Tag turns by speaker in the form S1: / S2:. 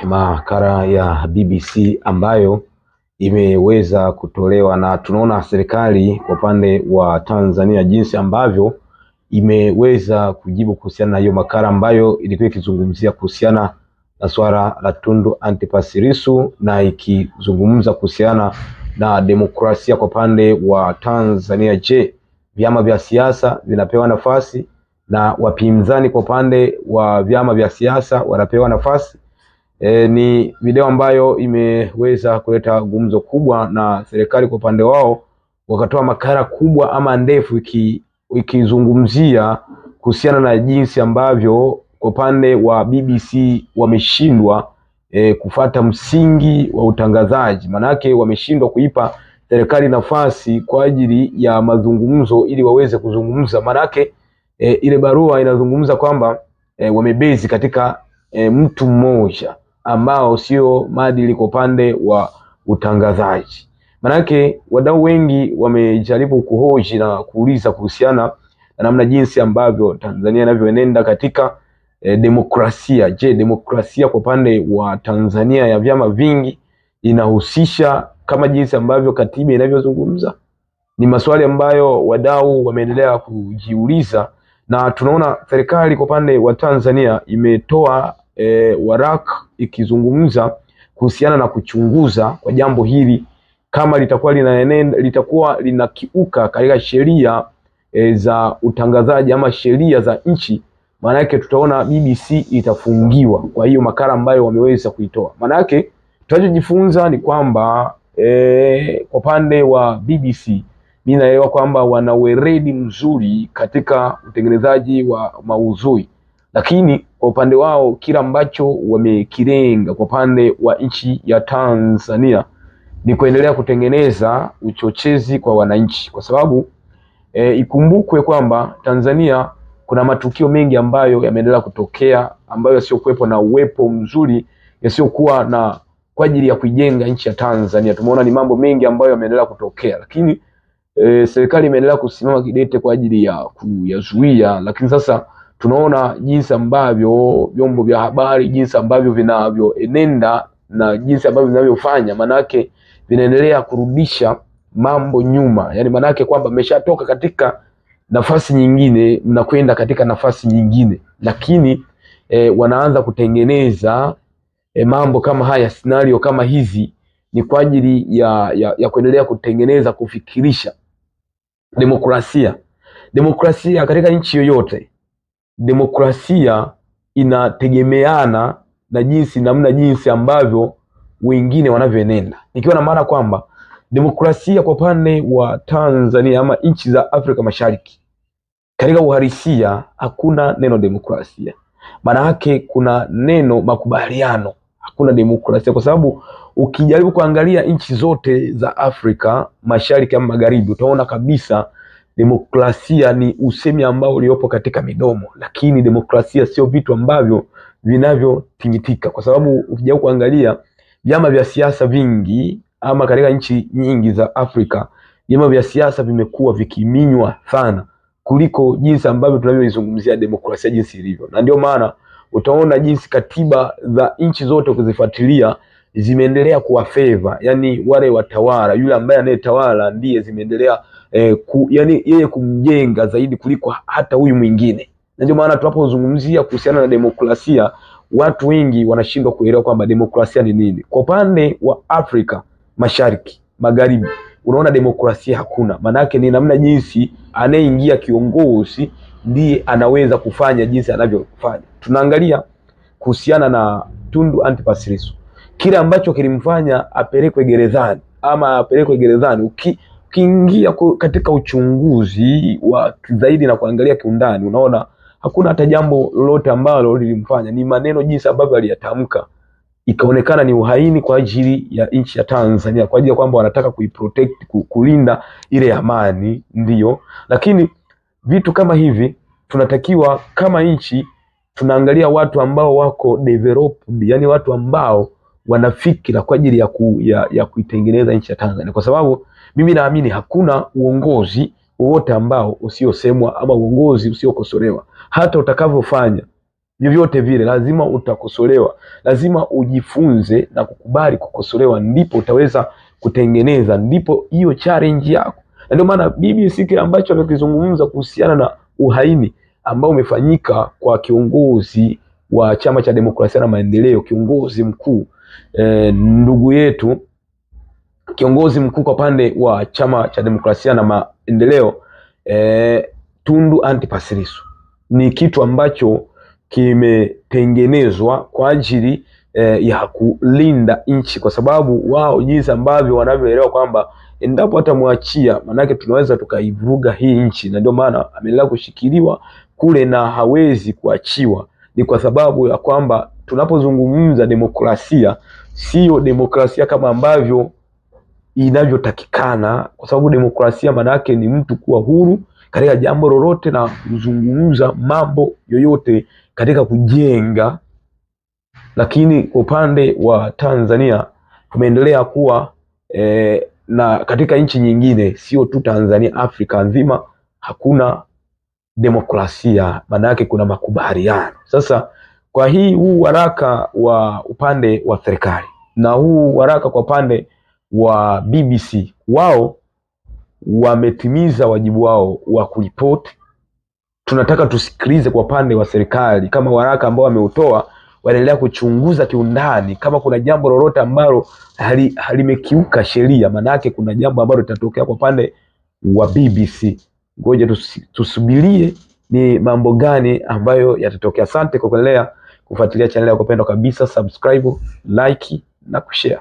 S1: Makala ya BBC ambayo imeweza kutolewa, na tunaona serikali kwa upande wa Tanzania jinsi ambavyo imeweza kujibu kuhusiana na hiyo makala ambayo ilikuwa ikizungumzia kuhusiana na swala la Tundu Antipas Lissu na ikizungumza kuhusiana na demokrasia kwa upande wa Tanzania. Je, vyama vya siasa vinapewa nafasi na wapinzani kwa upande wa vyama vya siasa wanapewa nafasi? Ni video ambayo imeweza kuleta gumzo kubwa, na serikali kwa upande wao wakatoa makala kubwa ama ndefu ikizungumzia kuhusiana na jinsi ambavyo kwa upande wa BBC wameshindwa kufata msingi wa utangazaji. Manake wameshindwa kuipa serikali nafasi kwa ajili ya mazungumzo ili waweze kuzungumza. Manake ile barua inazungumza kwamba wamebezi katika mtu mmoja ambao sio maadili kwa upande wa utangazaji. Manake wadau wengi wamejaribu kuhoji na kuuliza kuhusiana na namna jinsi ambavyo Tanzania inavyoenenda katika demokrasia. Je, demokrasia kwa upande wa Tanzania ya vyama vingi inahusisha kama jinsi ambavyo katiba inavyozungumza? Ni maswali ambayo wadau wameendelea kujiuliza, na tunaona serikali kwa upande wa Tanzania imetoa waraka ikizungumza kuhusiana na kuchunguza kwa jambo hili kama litakuwa linakiuka katika sheria za utangazaji ama sheria za nchi. Maana yake tutaona BBC itafungiwa kwa hiyo makala ambayo wameweza kuitoa. Maana yake tunachojifunza ni kwamba kwa upande wa BBC mimi naelewa kwamba wana weledi mzuri katika utengenezaji wa maudhui, lakini kwa upande wao kila ambacho wamekilenga kwa upande wa nchi ya Tanzania ni kuendelea kutengeneza uchochezi kwa wananchi, kwa sababu ikumbukwe kwamba Tanzania kuna matukio mengi ambayo yameendelea kutokea ambayo yasiokuwepo na uwepo mzuri, yasiokuwa na kwa ajili ya kuijenga nchi ya Tanzania. Tumeona ni mambo mengi ambayo yameendelea kutokea, lakini serikali imeendelea kusimama kidete kwa ajili ya kuyazuia. Lakini sasa tunaona jinsi ambavyo vyombo vya habari jinsi ambavyo vinavyoenenda na jinsi ambavyo vinavyofanya, manake vinaendelea kurudisha mambo nyuma. Yani manake kwamba mmeshatoka katika nafasi nyingine mnakwenda katika nafasi nyingine, lakini wanaanza kutengeneza mambo kama haya, scenario kama hizi ni kwa ajili ya kuendelea kutengeneza, kufikirisha demokrasia katika nchi yoyote. Demokrasia inategemeana na namna jinsi ambavyo wengine wanavyoenenda, nikiwa na maana kwamba demokrasia kwa upande wa Tanzania ama nchi za Afrika Mashariki katika uhalisia hakuna neno demokrasia. Maana yake kuna neno makubaliano, hakuna demokrasia, kwa sababu ukijaribu kuangalia nchi zote za Afrika Mashariki ama Magharibi utaona kabisa demokrasia ni usemi ambao uliopo katika midomo, lakini demokrasia sio vitu ambavyo vinavyotingitika. Kwa sababu ukijaribu kuangalia vyama vya siasa vingi ama katika nchi nyingi za Afrika, vyama vya siasa vimekuwa vikiminywa sana kuliko jinsi ambavyo tunavyoizungumzia demokrasia jinsi ilivyo. Na ndio maana utaona jinsi katiba za nchi zote ukizifuatilia zimeendelea kuwa favor, yani wale watawala, yule ambaye anayetawala ndiye zimeendelea yani yeye kumjenga zaidi kuliko hata huyu mwingine. Na ndio maana tunapozungumzia kuhusiana na demokrasia, watu wengi wanashindwa kuelewa kwamba demokrasia ni nini. Kwa upande wa Afrika Mashariki, Magharibi, unaona demokrasia hakuna. Maana yake ni namna jinsi anayeingia kiongozi ndiye anaweza kufanya jinsi anavyofanya. Tunaangalia kuhusiana na Tundu Antipas Lissu, kile ambacho kilimfanya apelekwe gerezani ukiingia katika uchunguzi wa zaidi na kuangalia kiundani, unaona hakuna hata jambo lolote ambalo lilimfanya. Ni maneno jinsi ambavyo aliyatamka ikaonekana ni uhaini kwa ajili ya nchi ya Tanzania, kwa ajili ya kwamba wanataka kuiprotect, kulinda ile amani, ndio. Lakini vitu kama hivi tunatakiwa kama nchi tunaangalia watu ambao wako developed, yani watu ambao wanafikira kwa ajili ya kuitengeneza nchi ya Tanzania, kwa sababu mimi naamini hakuna uongozi wowote ambao usiosemwa ama uongozi usiokosolewa. Hata utakavyofanya vyovyote vile lazima utakosolewa, lazima ujifunze na kukubali kukosolewa, ndipo utaweza kutengeneza, ndipo hiyo challenge yako. Na ndio maana BBC kile ambacho amekizungumza kuhusiana na uhaini ambao umefanyika kwa kiongozi wa Chama cha Demokrasia na Maendeleo, kiongozi mkuu ndugu yetu, kiongozi mkuu kwa pande wa Chama cha Demokrasia na Maendeleo Tundu Antipas Lissu, ni kitu ambacho kimetengenezwa kwa ajili ya kulinda nchi, kwa sababu wao jinsi ambavyo wanavyoelewa kwamba endapo atamwachia manake tunaweza tukaivuruga hii nchi, na ndio maana ameendelea kushikiliwa kule na hawezi kuachiwa. Ni kwa sababu ya kwamba tunapozungumza demokrasia, sio demokrasia kama ambavyo inavyotakikana, kwa sababu demokrasia manake ni mtu kuwa huru katika jambo lolote na kuzungumza mambo yoyote katika kujenga. Lakini kwa upande wa Tanzania tumeendelea kuwa na katika nchi nyingine, sio tu Tanzania, Afrika nzima hakuna demokrasia, maana yake kuna makubaliano. Sasa kwa huu waraka wa upande wa serikali na huu waraka kwa upande wa BBC, wao wametimiza wajibu wao wa kuripoti. Tunataka tusikilize kwa upande wa serikali, kama waraka ambao wameutoa wanaendelea kuchunguza kiundani kama kuna jambo lolote ambalo halimekiuka sheria, manake kuna jambo ambalo litatokea kwa upande wa BBC. Ngoja tusubirie ni mambo gani ambayo yatatokea. Asante kwa kuendelea kufuatilia channel yako pendwa kabisa, subscribe, like na kushare.